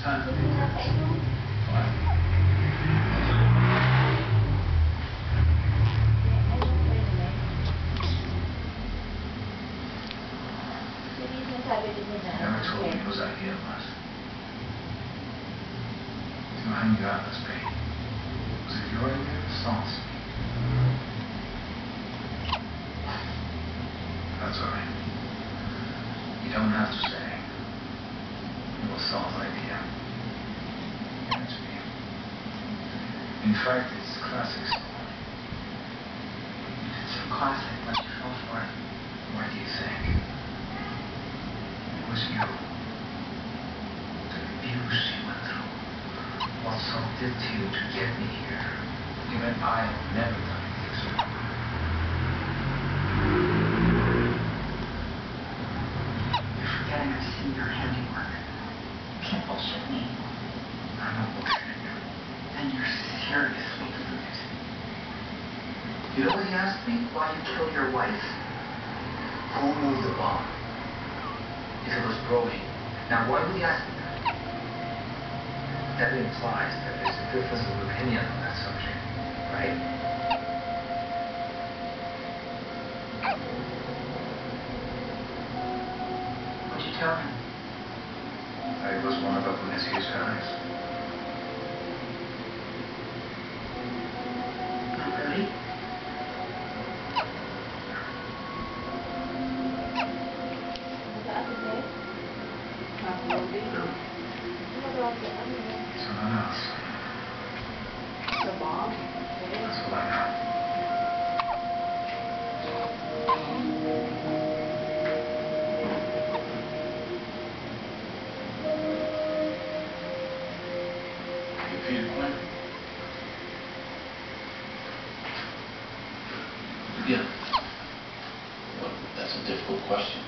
time. What? Never told me whose idea it was. You know how you got this, babe? Was it your idea or Saul's? That's all right. You don't have to say it was Saul's idea. It's me. In fact, it's a classic story. It's so classic, but you fell for it. What do you think? It was you. The abuse you went through. What Saul did to you to get me here. You meant I have never done anything so wrong. You're forgetting I've seen your handiwork. You can't bullshit me. I'm not bullshitting you. And you're seriously deluded. You know what he asked me? Why you kill your wife? Who moved the bomb? If it was Brody. Now, why would he ask me that? That implies that there's a difference of opinion on that subject, right? What'd you tell him? I was one of Agnesi's guys. Not really. Someone else. The bomb? That's all I know. You feeling quick? Yeah. Well, that's a difficult question.